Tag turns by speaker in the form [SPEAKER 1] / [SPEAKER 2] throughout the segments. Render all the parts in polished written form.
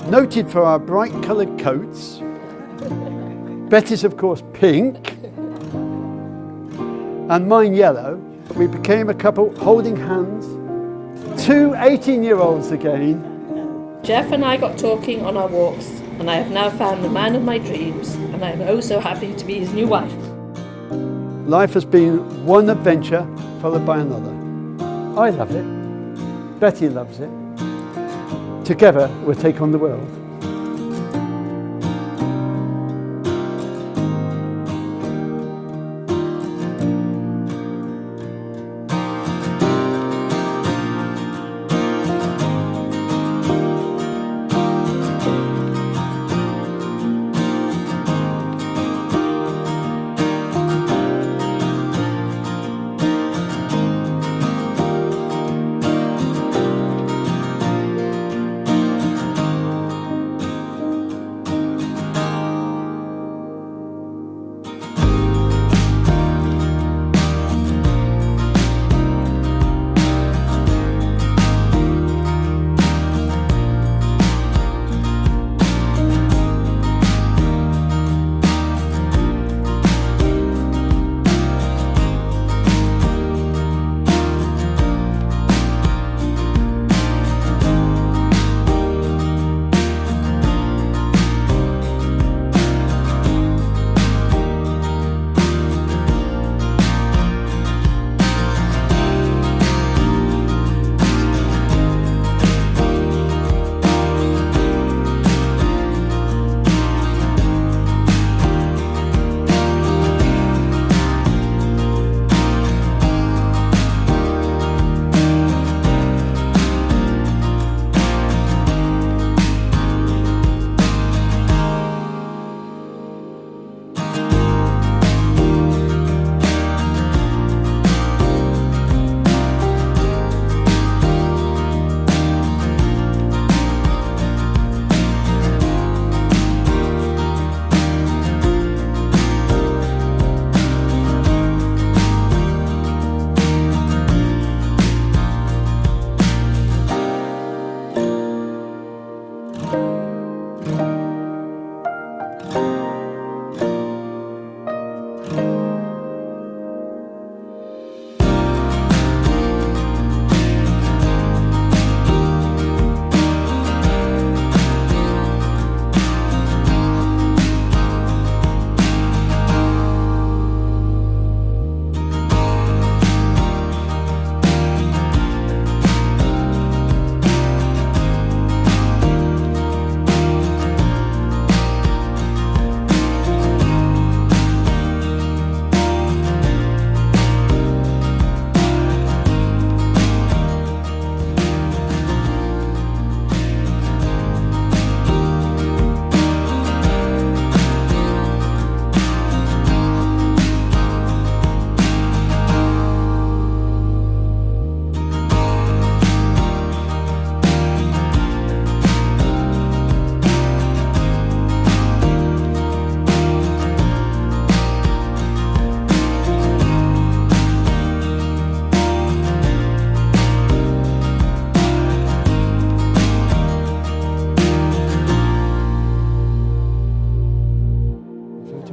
[SPEAKER 1] Noted for our bright coloured coats. Betty's, of course, pink. And mine yellow. We became a couple holding hands. 2 18-year-olds again.
[SPEAKER 2] Jeff and I got talking on our walks, and I have now found the man of my dreams, and I am oh so happy to be his new wife.
[SPEAKER 1] Life has been one adventure followed by another. I love it. Betty loves it. Together we'll take on the world.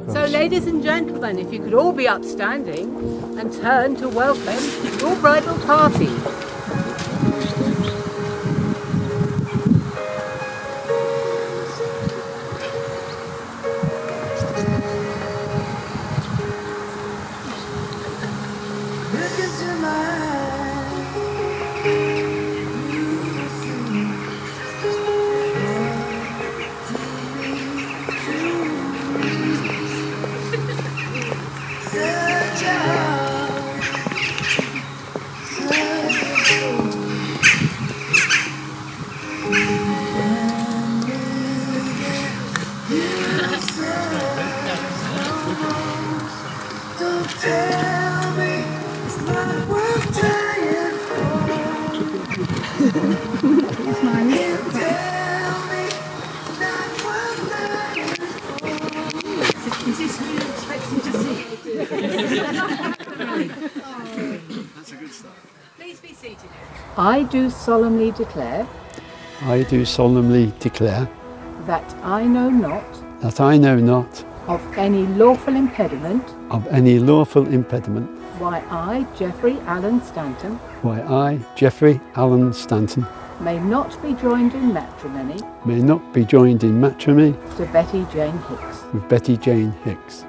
[SPEAKER 3] So, ladies and gentlemen, if you could all be upstanding and turn to welcome your bridal party. Is this who you're expecting to see?
[SPEAKER 1] That's a good start.
[SPEAKER 3] Please be seated. I do solemnly declare
[SPEAKER 1] I do solemnly declare
[SPEAKER 3] that I know not
[SPEAKER 1] that I know not
[SPEAKER 3] of any lawful impediment
[SPEAKER 1] of any lawful impediment
[SPEAKER 3] why I, Geoffrey Allen Stanton,
[SPEAKER 1] why I, Geoffrey Allen Stanton,
[SPEAKER 3] may not be joined in matrimony
[SPEAKER 1] may not be joined in matrimony
[SPEAKER 3] to Betty Jane Hicks.
[SPEAKER 1] with Betty Jane Hicks.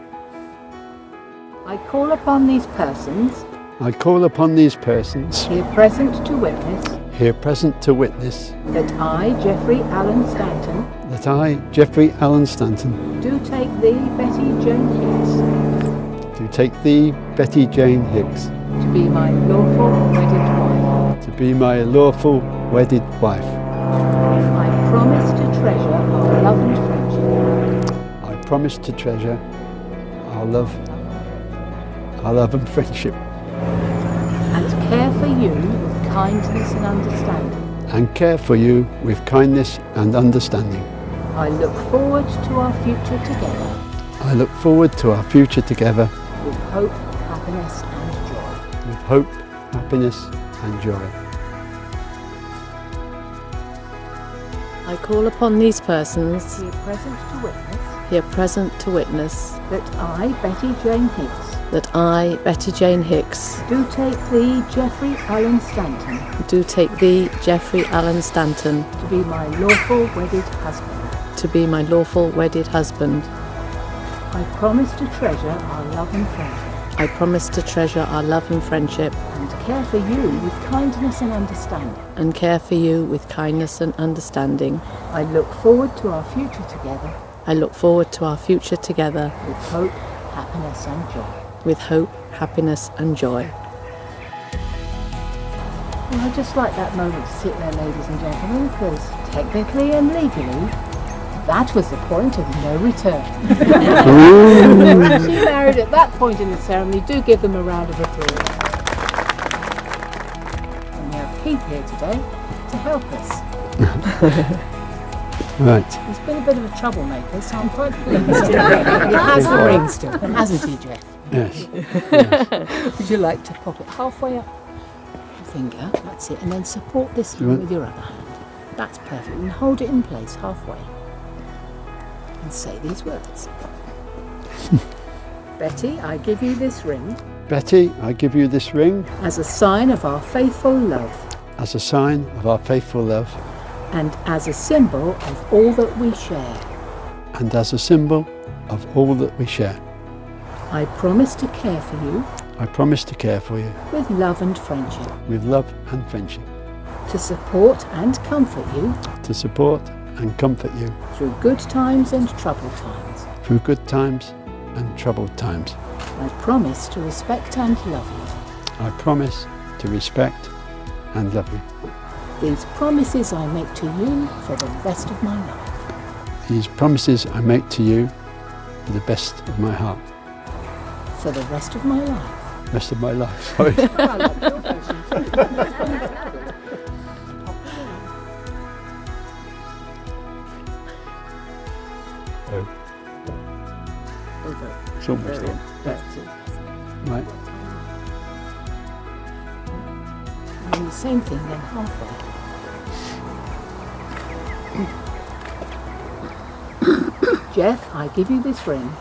[SPEAKER 3] I call upon these persons
[SPEAKER 1] I call upon these persons
[SPEAKER 3] here present to witness
[SPEAKER 1] here present to witness
[SPEAKER 3] that I, Geoffrey Allen Stanton,
[SPEAKER 1] that I, Geoffrey Allen Stanton,
[SPEAKER 3] do take thee, Betty Jane Hicks,
[SPEAKER 1] do take thee, Betty Jane Hicks,
[SPEAKER 3] to be my lawful wedded wife.
[SPEAKER 1] to be my lawful wedded wife.
[SPEAKER 3] I promise to treasure our love and friendship,
[SPEAKER 1] I promise to treasure our love and friendship,
[SPEAKER 3] and care for you with kindness and understanding.
[SPEAKER 1] and care for you with kindness and understanding.
[SPEAKER 3] I look forward to our future together
[SPEAKER 1] I look forward to our future together
[SPEAKER 3] with hope, happiness and joy.
[SPEAKER 1] with hope, happiness and joy.
[SPEAKER 4] I call upon these persons
[SPEAKER 3] Here present to witness
[SPEAKER 4] here present to witness
[SPEAKER 3] that I, Betty Jane Hicks,
[SPEAKER 4] that I, Betty Jane Hicks,
[SPEAKER 3] do take thee, Geoffrey Allen Stanton,
[SPEAKER 4] do take thee, Geoffrey Allen Stanton,
[SPEAKER 3] to be my lawful wedded husband.
[SPEAKER 4] to be my lawful wedded husband.
[SPEAKER 3] I promise to treasure our love and friendship,
[SPEAKER 4] I promise to treasure our love and friendship
[SPEAKER 3] and care for you with kindness and understanding.
[SPEAKER 4] and care for you with kindness and understanding.
[SPEAKER 3] I look forward to our future together
[SPEAKER 4] I look forward to our future together
[SPEAKER 3] with hope, happiness and joy.
[SPEAKER 4] with hope, happiness and joy.
[SPEAKER 3] Well, I'd just like that moment to sit there, ladies and gentlemen, because technically and legally, that was the point of no return. They're actually married at that point in the ceremony. Do give them a round of applause. And we have Keith here today to help us.
[SPEAKER 1] Right.
[SPEAKER 3] He's been a bit of a troublemaker, so I'm quite pleased. He has the ring still, hasn't he, Jeff?
[SPEAKER 1] Yes.
[SPEAKER 3] Would you like to pop it halfway up your finger? That's it. And then support this
[SPEAKER 1] You
[SPEAKER 3] hand
[SPEAKER 1] want-
[SPEAKER 3] with your other hand. That's perfect. And hold it in place halfway. And say these words. Betty, I give you this ring
[SPEAKER 1] Betty, I give you this ring
[SPEAKER 3] as a sign of our faithful love
[SPEAKER 1] as a sign of our faithful love
[SPEAKER 3] and as a symbol of all that we share.
[SPEAKER 1] and as a symbol of all that we share.
[SPEAKER 3] I promise to care for you
[SPEAKER 1] I promise to care for you
[SPEAKER 3] with love and friendship,
[SPEAKER 1] with love and friendship,
[SPEAKER 3] to support and comfort you
[SPEAKER 1] to support and comfort you
[SPEAKER 3] through good times and troubled times.
[SPEAKER 1] through good times and troubled times.
[SPEAKER 3] I promise to respect and love you.
[SPEAKER 1] I promise to respect and love you.
[SPEAKER 3] These promises I make to you for the rest of my life.
[SPEAKER 1] These promises I make to you with the best of my heart.
[SPEAKER 3] For the rest of my life.
[SPEAKER 1] Rest of my life, sorry.
[SPEAKER 3] I like your version too.
[SPEAKER 1] It's almost done. Right.
[SPEAKER 3] And the same thing then halfway. Jeff, I give you this ring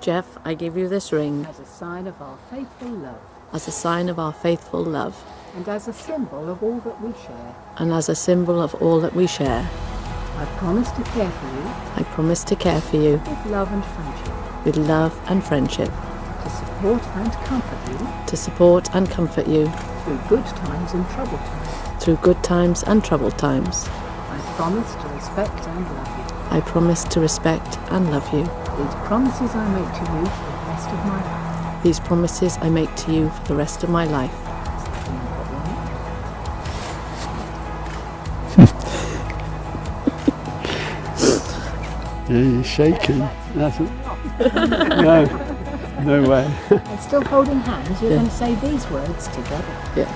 [SPEAKER 4] Jeff, I give you this ring
[SPEAKER 3] as a sign of our faithful love
[SPEAKER 4] as a sign of our faithful love
[SPEAKER 3] and as a symbol of all that we share.
[SPEAKER 4] and as a symbol of all that we share.
[SPEAKER 3] I promise to care for you
[SPEAKER 4] I promise to care for you
[SPEAKER 3] with love and friendship,
[SPEAKER 4] with love and friendship,
[SPEAKER 3] to support and comfort you
[SPEAKER 4] to support and comfort you
[SPEAKER 3] through good times and troubled times.
[SPEAKER 4] through good times and troubled times.
[SPEAKER 3] I promise to respect and love you.
[SPEAKER 4] I promise to respect and love you.
[SPEAKER 3] These promises I make to you for the rest of my life.
[SPEAKER 4] These promises I make to you for the rest of my life.
[SPEAKER 1] Yeah, you're shaking. That's no way.
[SPEAKER 3] And still holding hands, you're going to say these words together.
[SPEAKER 4] Yeah.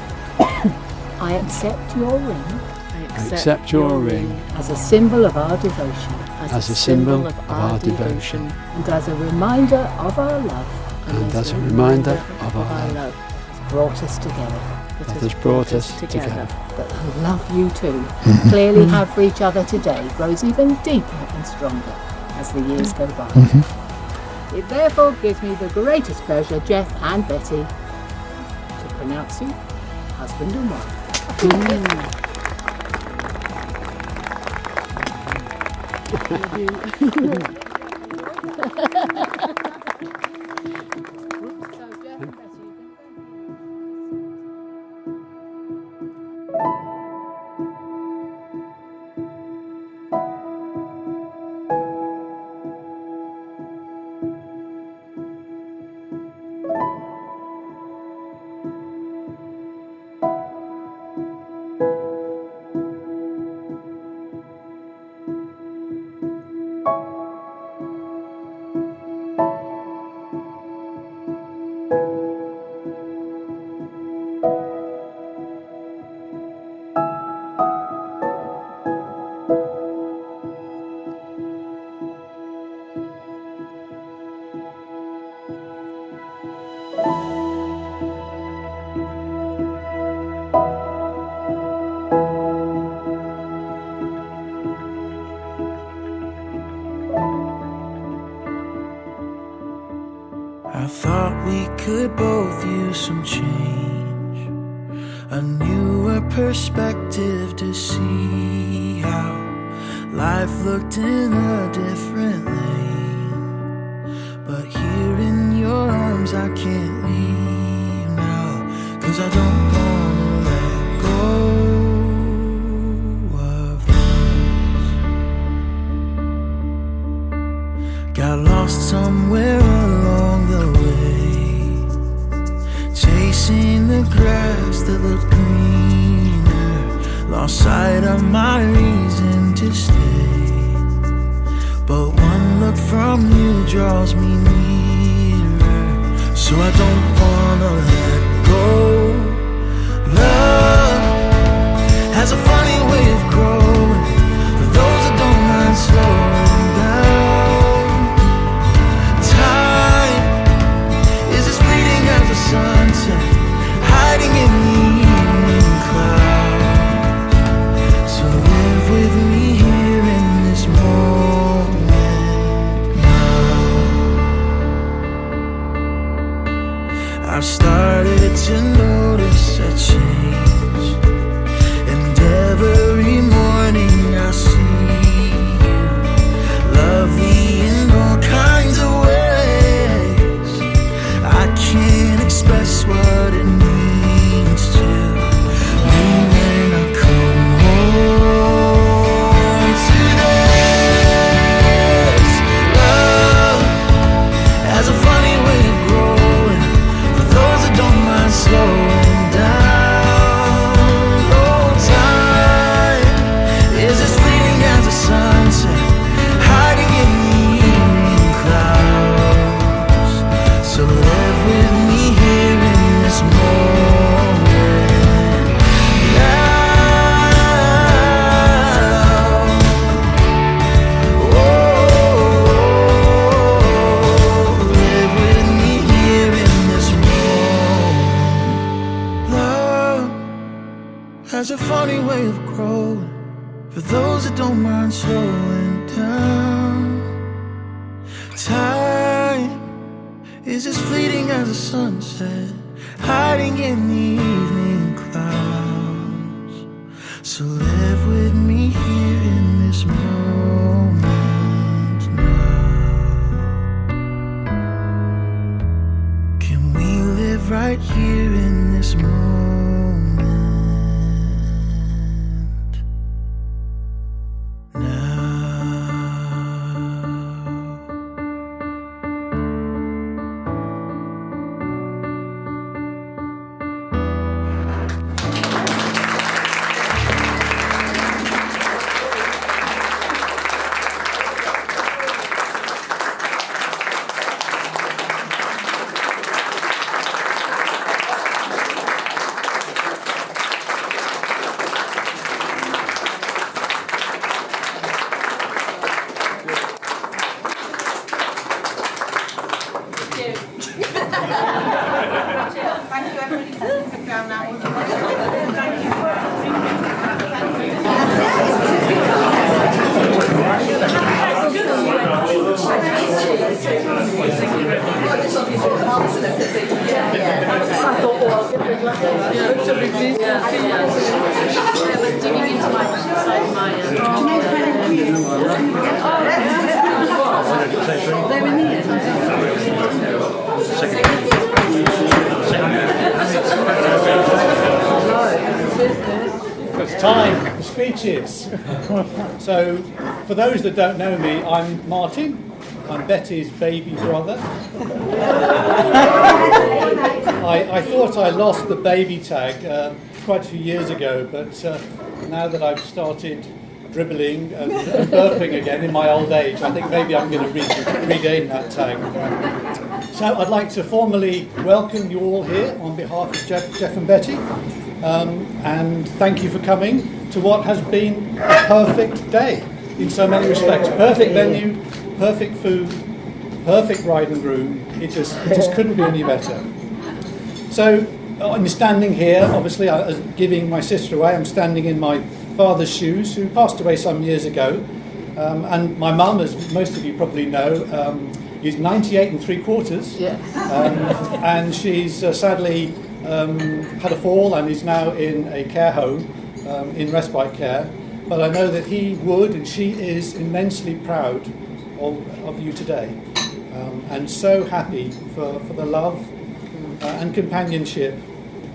[SPEAKER 3] I accept your ring
[SPEAKER 1] I accept your ring
[SPEAKER 3] as a symbol of our devotion
[SPEAKER 1] as a symbol of our devotion
[SPEAKER 3] and as a reminder of our love.
[SPEAKER 1] and as a reminder of our love.
[SPEAKER 3] It's brought us together.
[SPEAKER 1] That has brought us together.
[SPEAKER 3] But I love you too. Clearly have for each other today grows even deeper and stronger as the years go by. It therefore gives me the greatest pleasure, Jeff and Betty, to pronounce you husband and wife.
[SPEAKER 5] I thought we could both use some change, a newer perspective to see how life looked in a different lane. But here in your arms I can't leave now, 'cause I don't wanna let go of this. Got lost somewhere along the way, chasing the grass that looked greener, lost sight of my reason to stay. But one look from you draws me nearer, so I don't wanna let go. Love has a funny way of growing, for those that don't mind slowing down. Time is as fleeting as the sunset, hiding in the evening clouds. So live with me here in this moment now. I've started to notice a change, and every morning I see you, lovely in all kinds of ways. I can't express what it means to me when I come home to this. Love has a funny way of growing, for those that don't mind slowing down. Oh, time is as fleeting as the sunset, hiding in the evening clouds. So live with me here in this moment now. Oh, live with me here in this moment. Love has a funny way of growing, for those that don't mind slowing down. Time is as fleeting as the sunset, hiding in the evening clouds. So live with me here in this moment now. Can we live right here in this moment now?
[SPEAKER 6] Thank you, everybody. Come down now. Thank
[SPEAKER 7] It's time for speeches. So, for those that don't know me, I'm Martin. I'm Betty's baby brother. I thought I lost the baby tag quite a few years ago, but now that I've started dribbling and burping again in my old age, I think maybe I'm going to regain that tag. So I'd like to formally welcome you all here on behalf of Jeff and Betty, and thank you for coming to what has been a perfect day in so many respects. Perfect venue, perfect food, perfect bride and groom. It just couldn't be any better. So I'm standing here, obviously, giving my sister away. I'm standing in my father's shoes, who passed away some years ago. And my mum, as most of you probably know, is 98 3/4.
[SPEAKER 3] Yes.
[SPEAKER 7] And she's sadly had a fall and is now in a care home in respite care. But I know that he would and she is immensely proud of you today. And so happy for the love and companionship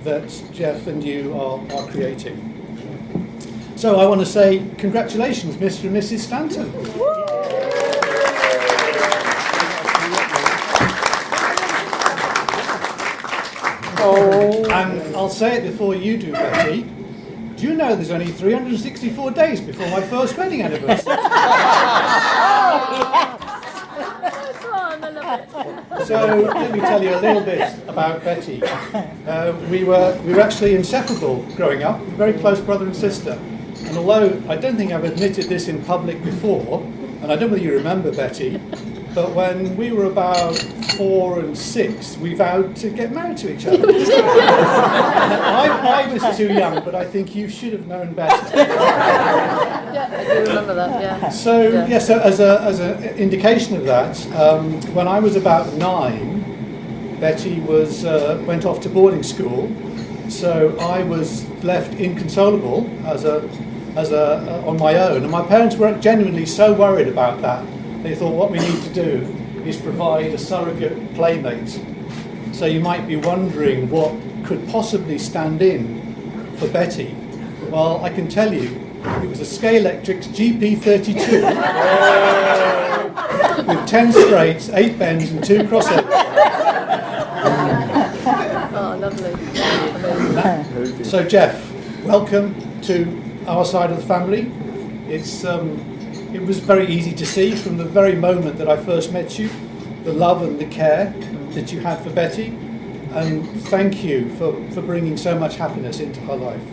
[SPEAKER 7] that Jeff and you are creating. So I want to say congratulations, Mr. and Mrs. Stanton. And I'll say it before you do, Betty. Do you know there's only 364 days before my first wedding anniversary? So let me tell you a little bit about Betty. We were actually inseparable growing up, very close brother and sister. And although I don't think I've admitted this in public before, and I don't know whether you remember, Betty, but when we were about 4 and 6, we vowed to get married to each other. I was too young, but I think you should have known better.
[SPEAKER 3] Yeah, I do remember that, yeah.
[SPEAKER 7] So, so as an indication of that, when I was about 9, Betty went off to boarding school, so I was left inconsolable on my own, and my parents were genuinely so worried about that. They thought what we need to do is provide a surrogate playmate. So you might be wondering what could possibly stand in for Betty. Well, I can tell you, it was a Scalextric GP32 with 10 straights, 8 bends and 2 crossovers.
[SPEAKER 3] Oh, lovely.
[SPEAKER 7] So Jeff, welcome to our side of the family. It was very easy to see from the very moment that I first met you, the love and the care that you had for Betty, and thank you for bringing so much happiness into her life.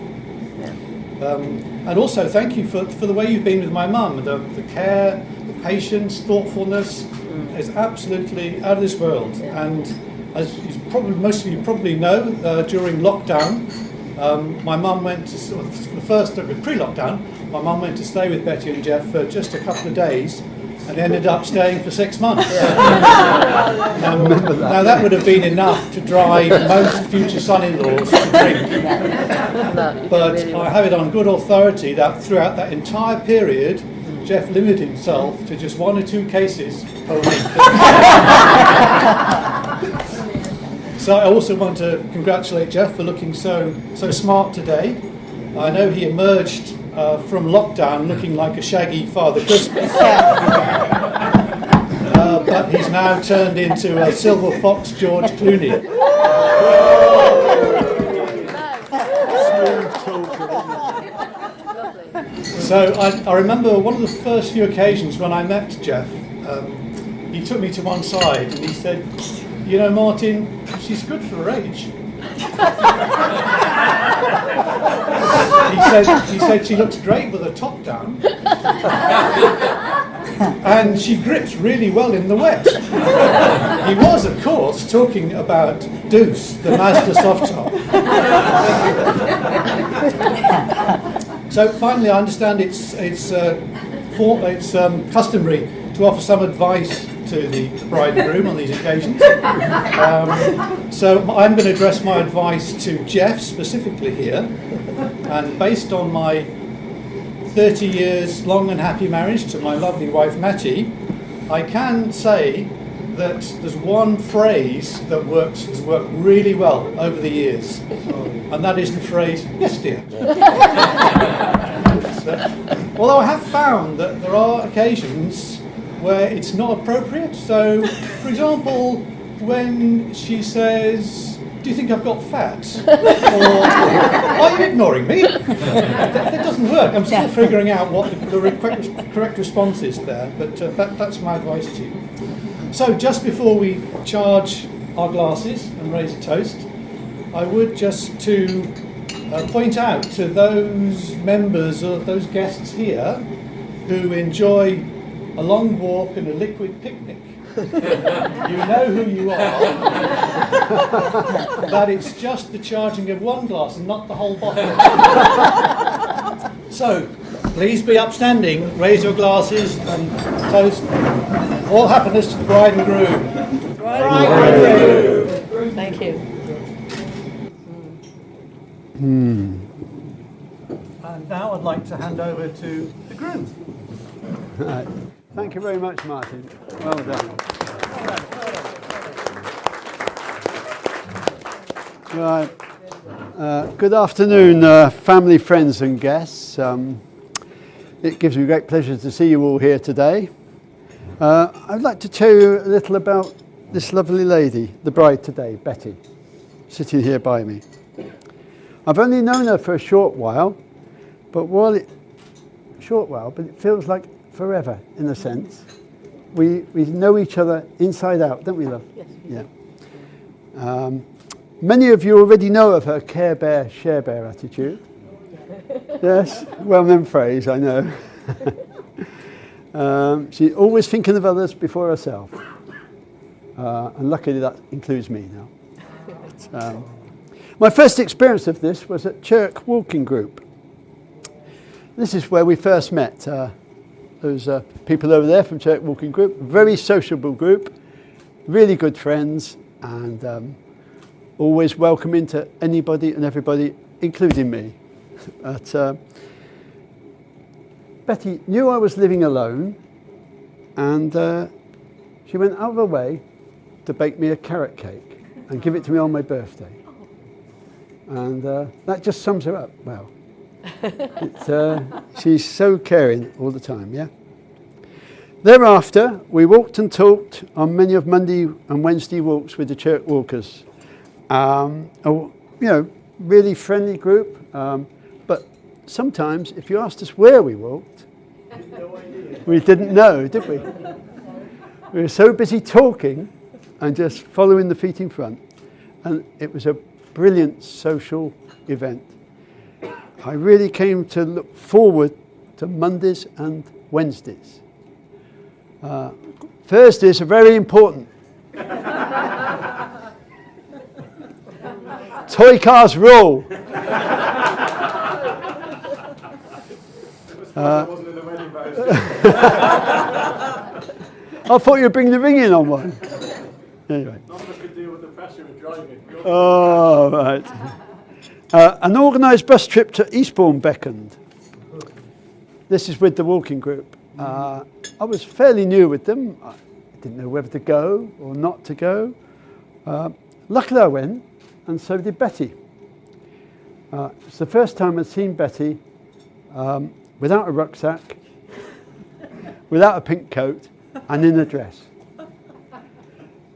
[SPEAKER 7] And also thank you for the way you've been with my mum. The care, the patience, thoughtfulness is absolutely out of this world. And as most of you probably know, during lockdown, my mum went to, the first pre-lockdown, my mum went to stay with Betty and Jeff for just a couple of days and ended up staying for 6 months. Now that would have been enough to drive most future son-in-laws to drink. But I have it on good authority that throughout that entire period, Jeff limited himself to just 1 or 2 cases per week. So I also want to congratulate Jeff for looking so smart today. I know he emerged from lockdown looking like a shaggy Father Christmas. But he's now turned into a silver fox George Clooney. So I remember one of the first few occasions when I met Jeff, he took me to one side and he said, "You know, Martin, she's good for her age." He said she looks great with her top down, and she grips really well in the wet. He was, of course, talking about Deuce, the Mazda soft top. So finally, I understand it's customary to offer some advice to the bride and groom on these occasions. So I'm going to address my advice to Jeff specifically here, and based on my 30 years long and happy marriage to my lovely wife Matty, I can say that there's one phrase that has worked really well over the years, and that is the phrase, yes dear. Although I have found that there are occasions where it's not appropriate. So, for example, when she says, do you think I've got fat? Or, are you ignoring me? That doesn't work. I'm still figuring out what the correct response is there, but that's my advice to you. So, just before we charge our glasses and raise a toast, I would just to point out to those members or those guests here who enjoy a long walk and a liquid picnic. You know who you are. That it's just the charging of one glass and not the whole bottle. So, please be upstanding, raise your glasses and toast all happiness to the bride and groom.
[SPEAKER 2] Thank you.
[SPEAKER 7] And now I'd like to hand over to the groom.
[SPEAKER 1] Right. Thank you very much, Martin. Well done. Right. Good afternoon, family, friends and guests. It gives me great pleasure to see you all here today. I'd like to tell you a little about this lovely lady, the bride today, Betty, sitting here by me. I've only known her for a short while, but it feels like forever in a sense. We know each other inside out, don't we, love?
[SPEAKER 3] Yes.
[SPEAKER 1] Yeah. Many of you already know of her care bear, share bear attitude. Yes, well-known phrase, I know. She's always thinking of others before herself. And luckily that includes me now. My first experience of this was at Chirk Walking Group. This is where we first met. Those people over there from Chirk Walking Group, very sociable group, really good friends, and always welcoming to anybody and everybody, including me. But Betty knew I was living alone, and she went out of her way to bake me a carrot cake and give it to me on my birthday. And that just sums her up well. She's so caring all the time, yeah? Thereafter, we walked and talked on many of Monday and Wednesday walks with the church walkers. Really friendly group, but sometimes if you asked us where we walked, we didn't know, did we? We were so busy talking and just following the feet in front, and it was a brilliant social event. I really came to look forward to Mondays and Wednesdays. Thursdays are very important. Toy cars rule. I thought you'd bring the ring in on one. Anyway.
[SPEAKER 7] None of us could deal with the pressure of driving.
[SPEAKER 1] Oh, right. An organised bus trip to Eastbourne beckoned. This is with the walking group. I was fairly new with them. I didn't know whether to go or not to go. Luckily I went, and so did Betty. It's the first time I'd seen Betty without a rucksack, without a pink coat, and in a dress.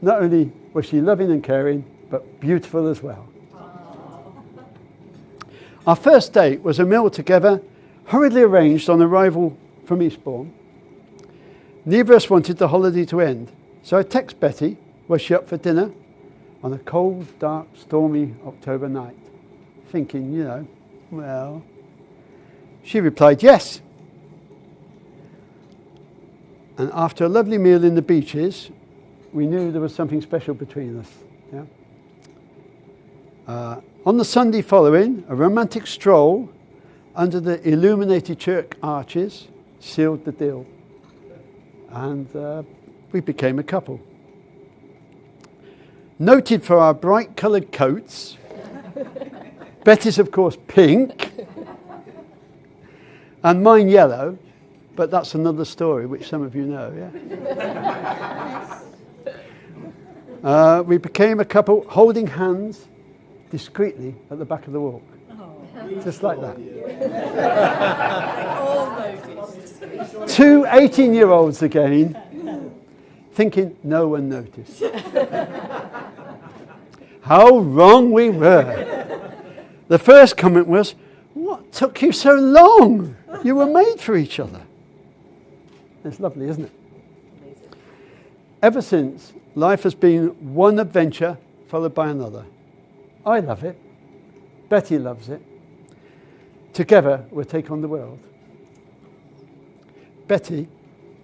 [SPEAKER 1] Not only was she loving and caring, but beautiful as well. Our first date was a meal together, hurriedly arranged on arrival from Eastbourne. Neither of us wanted the holiday to end, so I texted Betty, was she up for dinner, on a cold, dark, stormy October night, thinking, well. She replied yes. And after a lovely meal in the beaches, we knew there was something special between us. Yeah? On the Sunday following, a romantic stroll under the illuminated church arches sealed the deal. And we became a couple. Noted for our bright coloured coats, Betty's of course pink, and mine yellow, but that's another story which some of you know, yeah? We became a couple holding hands discreetly at the back of the walk. Just like that. Two 18-year-olds again, thinking no one noticed. How wrong we were. The first comment was, "What took you so long? You were made for each other." It's lovely, isn't it? Ever since, life has been one adventure followed by another. I love it. Betty loves it. Together, we'll take on the world. Betty,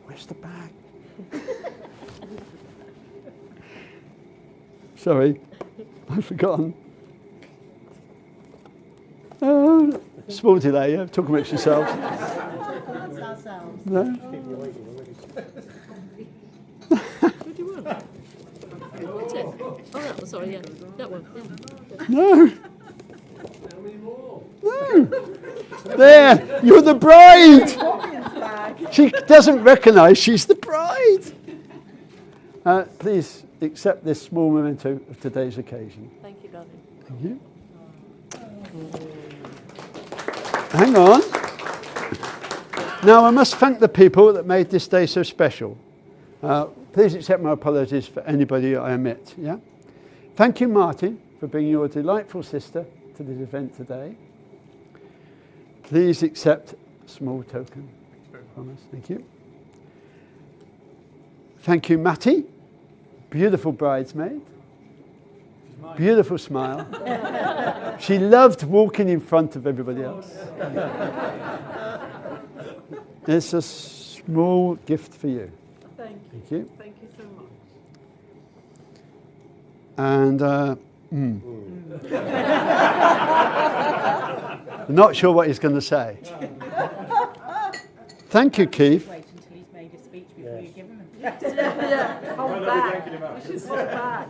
[SPEAKER 1] where's the bag? Sorry, I've forgotten. Oh, small delay, yeah? Talk amongst yourselves. No?
[SPEAKER 2] What's it? Oh, that one, sorry, yeah. That one, yeah.
[SPEAKER 1] No. No. There, you're the bride. She doesn't recognise she's the bride. Please accept this small memento of today's occasion.
[SPEAKER 2] Thank you, darling.
[SPEAKER 1] Thank you. Hang on. Now, I must thank the people that made this day so special. Please accept my apologies for anybody I omit. Yeah? Thank you, Martin, for being your delightful sister to this event today. Please accept a small token from us. Thank you. Thank you, Matty. Beautiful bridesmaid. Beautiful smile. She loved walking in front of everybody else. It's a small gift for you.
[SPEAKER 6] Thank you.
[SPEAKER 1] Thank you.
[SPEAKER 6] Thank you so much.
[SPEAKER 1] And I'm not sure what he's going to say. Thank you, Keith,
[SPEAKER 6] Wait until he's made a speech before you give him a yeah, hold back. We should hold back.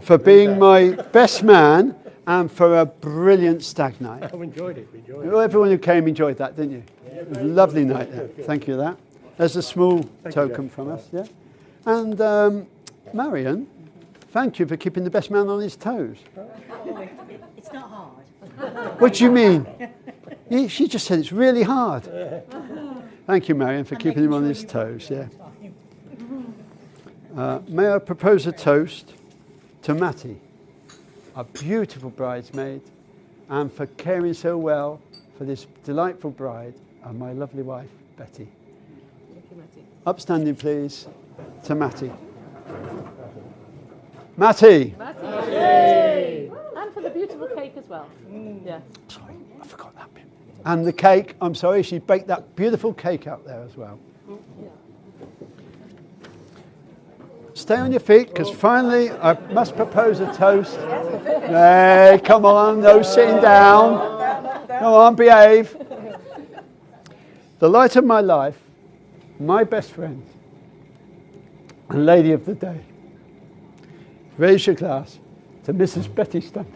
[SPEAKER 1] for being my best man and for a brilliant stag night.
[SPEAKER 8] I've enjoyed it.
[SPEAKER 1] Everyone who came enjoyed that, didn't you? It was a lovely night there. Thank you for that. There's a small token from us, yeah? And Marion, thank you for keeping the best man on his toes.
[SPEAKER 6] It's not hard.
[SPEAKER 1] What do you mean? She just said it's really hard. Thank you, Marion, for keeping him on his toes, yeah. May I propose a toast to Matty, a beautiful bridesmaid, and for caring so well for this delightful bride and my lovely wife, Betty.
[SPEAKER 2] Thank you, Matty.
[SPEAKER 1] Upstanding, please, to Matty. Matty!
[SPEAKER 2] Matty! And for the beautiful cake as well. Yeah.
[SPEAKER 1] Sorry, I forgot that bit. And the cake, I'm sorry, she baked that beautiful cake out there as well. Stay on your feet, because finally I must propose a toast. Hey, come on, no sitting down. Come on, behave. The light of my life, my best friend, and lady of the day. Raise your glass to Mrs. Betty Stump.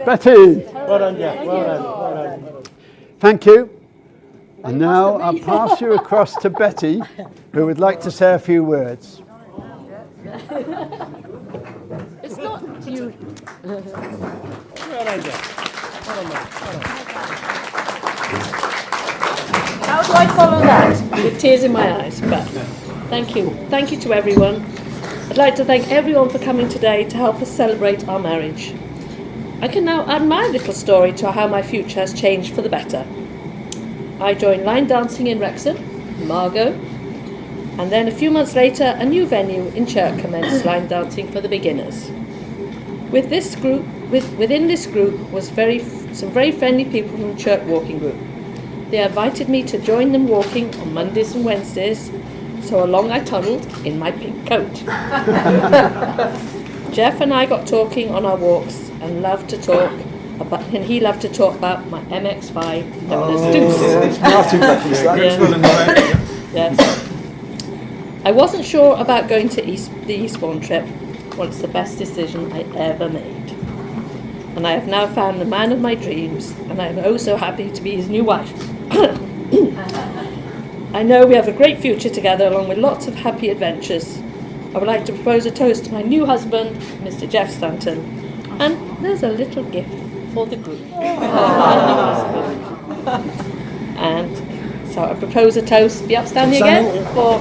[SPEAKER 1] Betty!
[SPEAKER 8] Well done, Jack. Well done.
[SPEAKER 1] Thank you. And now I'll pass you across to Betty, who would like to say a few words.
[SPEAKER 2] It's not you.
[SPEAKER 8] Well done, Jack.
[SPEAKER 2] How do I follow that? With tears in my eyes, but thank you. Thank you to everyone. I'd like to thank everyone for coming today to help us celebrate our marriage. I can now add my little story to how my future has changed for the better. I joined line dancing in Wrexham, Margot, and then a few months later a new venue in Chirk commenced line dancing for the beginners. Within this group was some very friendly people from the Chirk walking group. They invited me to join them walking on Mondays and Wednesdays, so along I tunnelled in my pink coat. Jeff and I got talking on our walks and he loved to talk about my MX-5 known as Deuce.
[SPEAKER 1] Martin reference that.
[SPEAKER 2] Yes. I wasn't sure about going to the Eastbourne trip. Well, it's the best decision I ever made. And I have now found the man of my dreams, and I am oh so happy to be his new wife. I know we have a great future together, along with lots of happy adventures. I would like to propose a toast to my new husband, Mr. Jeff Stanton. And there's a little gift for the group. And so I propose a toast. Be upstanding again for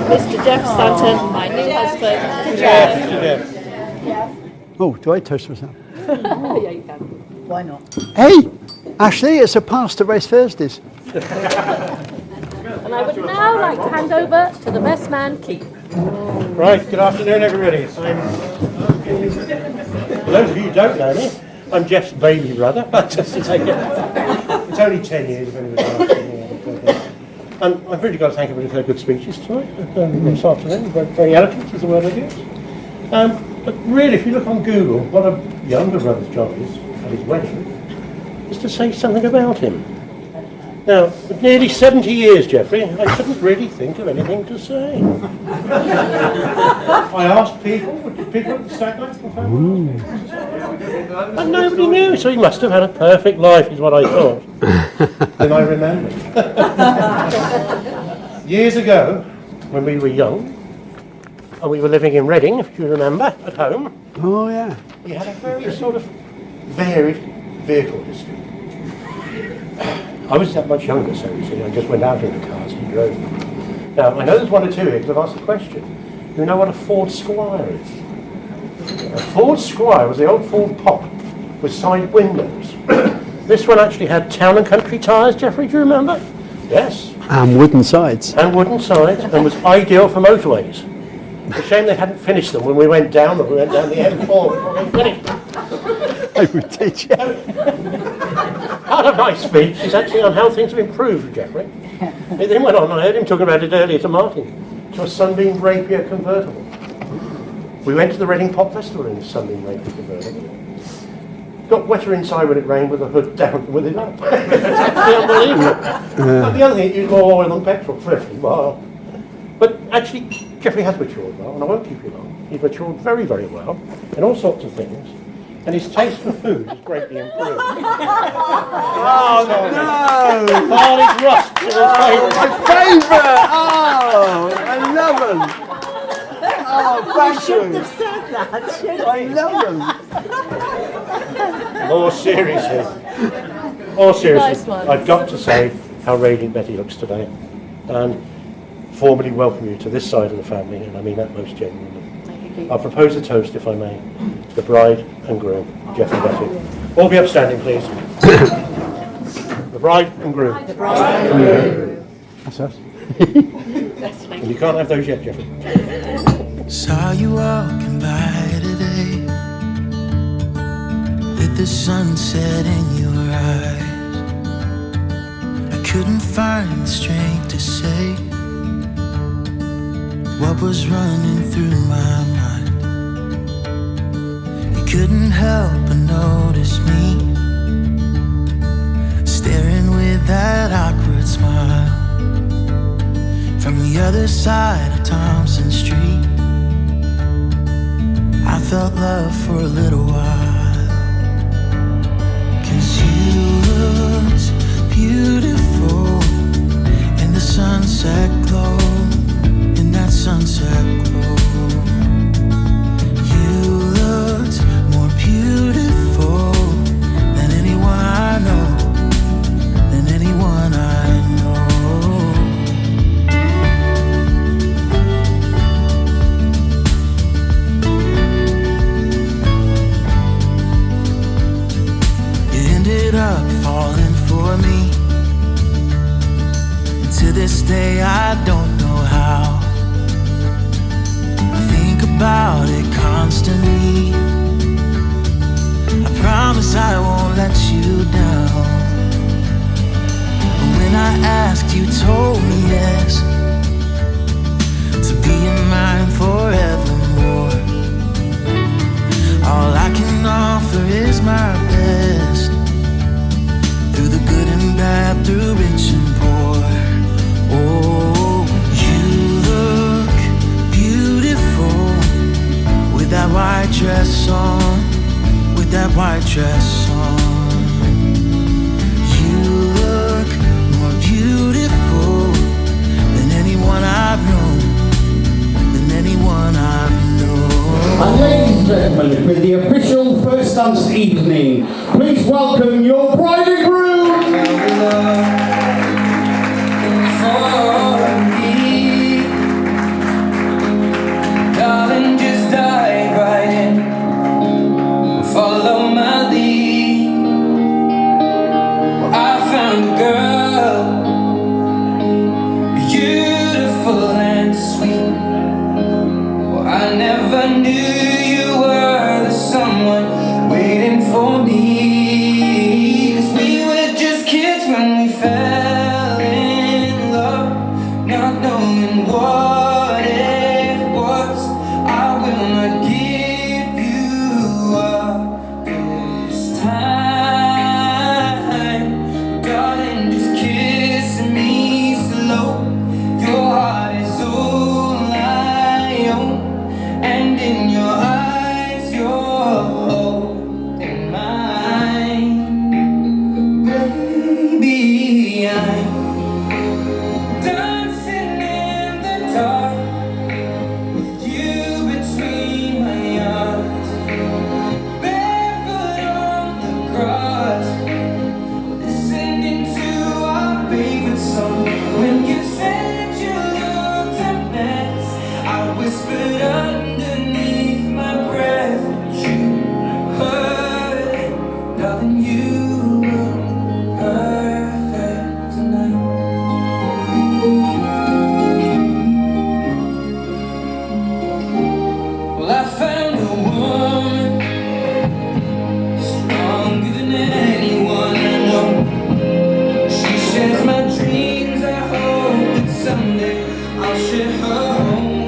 [SPEAKER 2] Mr. Jeff Stanton, my new husband, Jeff.
[SPEAKER 1] Oh, do I toast myself?
[SPEAKER 2] Yeah, you can.
[SPEAKER 3] Why not?
[SPEAKER 1] Hey, Ashley, it's a pass to Race Thursdays.
[SPEAKER 2] And I would now like to hand over to the best man, Keith.
[SPEAKER 8] Right, good afternoon, everybody. For those of you who don't know me, I'm Jeff's baby brother. Just to take it. It's only 10 years, if anybody's asking. And I've really got to thank everybody for their good speeches tonight, this afternoon. Very eloquent is the word I use. But really, if you look on Google, what a younger brother's job is at his wedding is to say something about him. Now, with nearly 70 years, Jeffrey, I couldn't really think of anything to say. I asked people, what did people at the Stagland confirm? And nobody knew, so he must have had a perfect life, is what I thought. Then I remembered. Years ago, when we were young, and we were living in Reading, if you remember, at home,
[SPEAKER 1] Oh, yeah.
[SPEAKER 8] he had a very sort of varied vehicle history. I was that much younger, so you see, I just went out in the cars and drove them. Now, I know there's one or two here because I've asked the question. You know what a Ford Squire is? A Ford Squire was the old Ford Pop with side windows. This one actually had town and country tyres, Jeffrey, do you remember? Yes.
[SPEAKER 1] And wooden sides.
[SPEAKER 8] And wooden sides, and was ideal for motorways. It's a shame they hadn't finished them when we went down them. We went down the M4 before they finished.
[SPEAKER 1] I would teach you.
[SPEAKER 8] Part of my speech is actually on how things have improved, Jeffrey. It then went on, I heard him talking about it earlier to Martin, to a Sunbeam Rapier convertible. We went to the Reading Pop Festival in a Sunbeam Rapier convertible. Got wetter inside when it rained with the hood down with it up. It's actually unbelievable. But the other thing, it used more oil than petrol for every mile. But actually, Jeffrey has matured well, and I won't keep you long. He's matured very, very well in all sorts of things. And his taste for food has greatly improved.
[SPEAKER 1] Oh, no!
[SPEAKER 8] Barley's rust is his favourite.
[SPEAKER 1] My favourite! Oh, I love them. Oh, thank you. I love them.
[SPEAKER 8] More seriously,
[SPEAKER 2] Nice one.
[SPEAKER 8] I've got to say how radiant Betty looks today. And formally welcome you to this side of the family, and I mean that most genuinely. I'll propose a toast, if I may, to the bride and groom, Jeff and Betty. All be upstanding, please. The bride and groom.
[SPEAKER 6] The bride and groom.
[SPEAKER 1] That's us.
[SPEAKER 8] And you can't have those yet, Jeffrey.
[SPEAKER 5] Saw you walking by today with the sunset in your eyes. I couldn't find the strength to say what was running through my mind. You couldn't help but notice me staring with that awkward smile from the other side of Thompson Street. I felt love for a little while, 'cause you looked beautiful in the sunset glow, in that sunset glow. You looked more beautiful than anyone I know, than anyone I know. Up falling for me, and to this day I don't know how. I think about it constantly. I promise I won't let you down. But when I asked, you told me yes, to be in mine forevermore. All I can offer is my best. Through the good and bad, through rich and poor. Oh, you look beautiful with that white dress on, with that white dress on. You look more beautiful than anyone I've known, than anyone I've known.
[SPEAKER 9] And ladies and gentlemen, with the official first dance evening, please welcome your bride and groom.
[SPEAKER 5] Darling, just dive right in, follow my lead. Well, I found a girl, beautiful and sweet. Well, I never knew you were the someone waiting for me. 'Cause we were just kids when we fell in love, not knowing what it was. I will not give you up this time. Darling, just kiss me slow. Your heart is all I own, and in your eyes you're holding mine. Baby, I'm dancing in the dark with you between my arms, barefoot on the grass, listening to our favorite song. When you said you looked a mess, I whispered underneath my breath, but you heard it. Darling, you look perfect tonight. Well, I found a woman stronger than anyone I know. She shares my dreams. I hope that someday I'll share her home.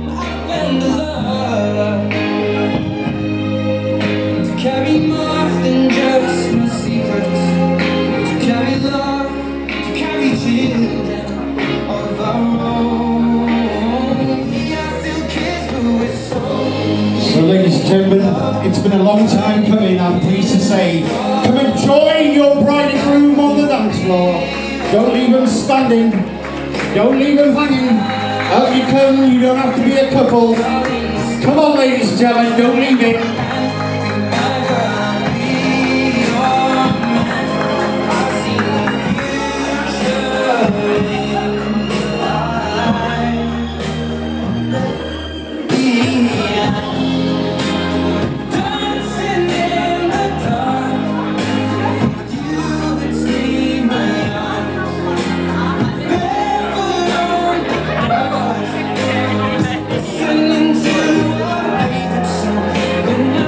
[SPEAKER 5] I found a love to carry more than just my secrets, to carry love, to carry children of our own. Yeah, I still kiss, but we're so.
[SPEAKER 9] So ladies and gentlemen, it's been a long time coming, I'm pleased to say. Come and join your bride and groom on the dance floor. Don't leave them standing. Don't leave them hanging. Out you come, you don't have to be a couple. Come on ladies and gentlemen, don't leave it.
[SPEAKER 5] Dancing in the dark, you between my arms, barefoot on the grass, listening to our favorite song. When I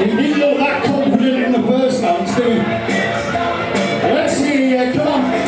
[SPEAKER 9] He didn't look that confident in the first dance, did he? Let's see, come on.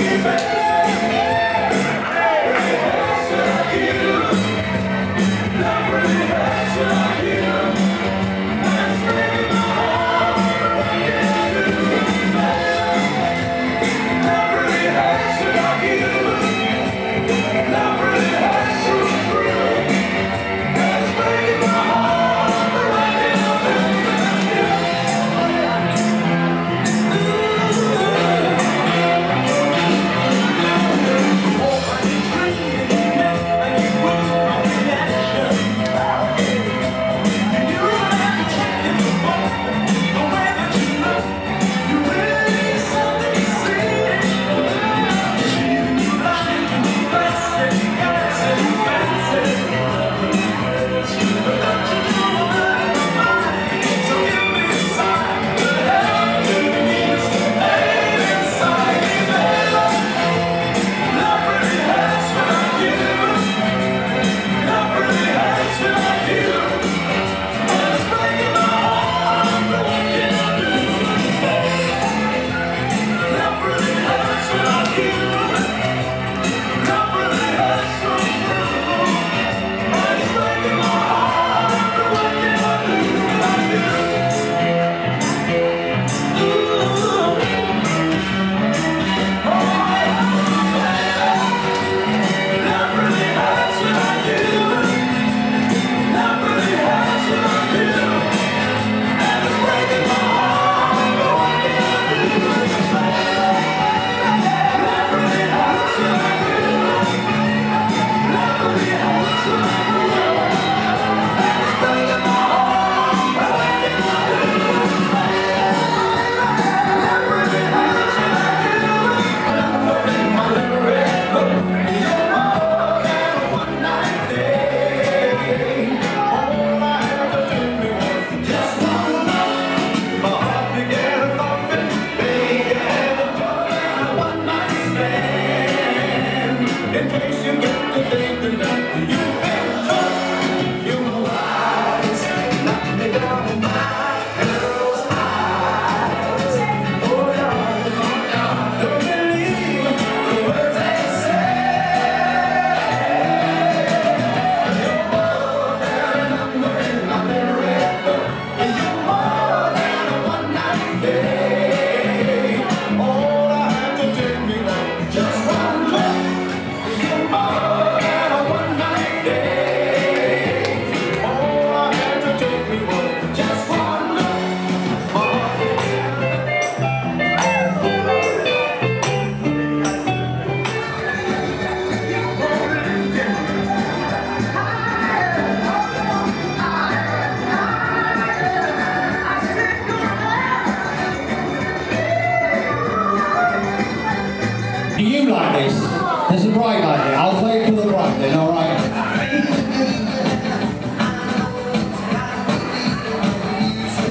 [SPEAKER 9] Do you like this? Does the bride like it? I'll play it for the bride then, alright?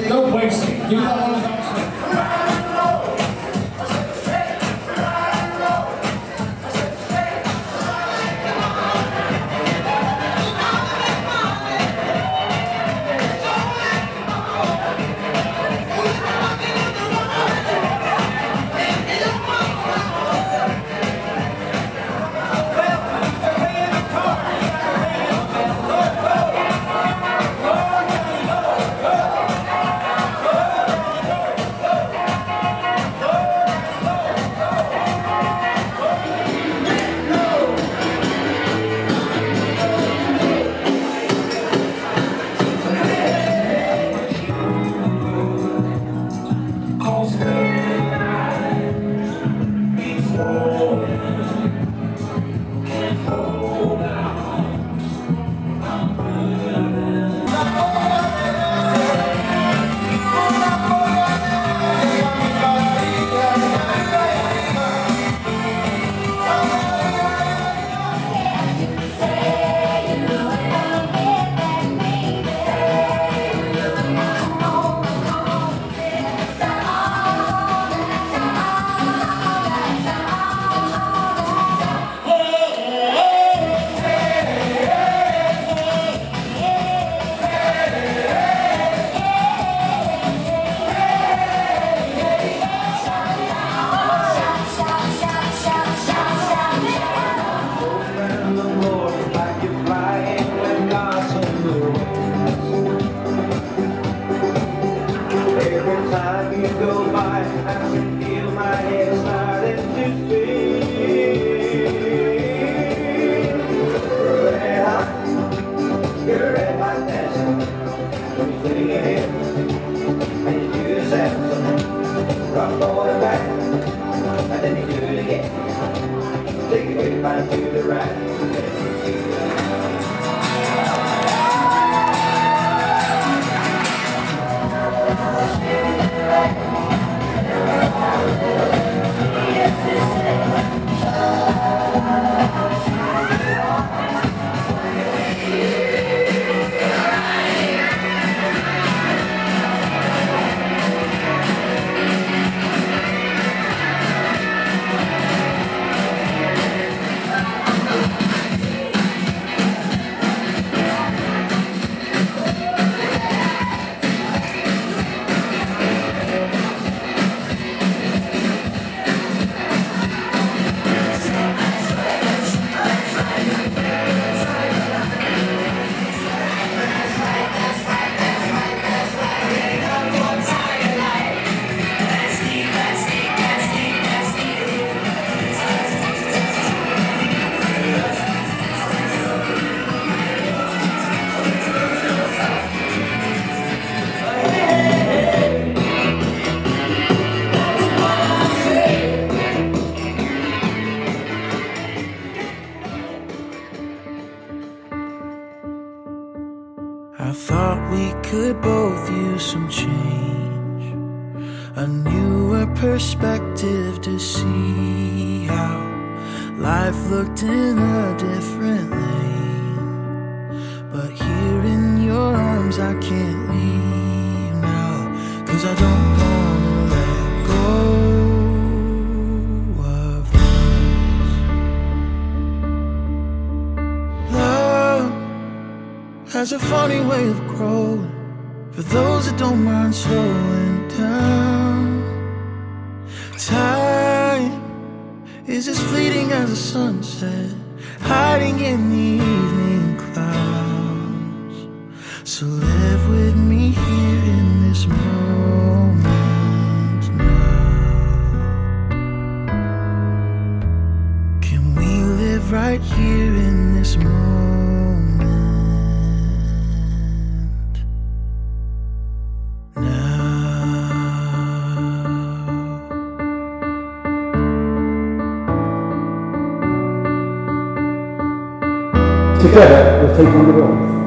[SPEAKER 9] Don't waste it. Give that one a go.
[SPEAKER 5] I thought we could both use some change, a newer perspective to see how life looked in a different lane. But here in your arms I can't leave now, 'cause I don't wanna let go of this. Love has a funny way of growing, for those that don't mind slowing down. Time is as fleeting as a sunset, hiding in the evening clouds. So live with me here in this moment now. Can we live right here in this moment now?
[SPEAKER 1] Together, we'll take on the world.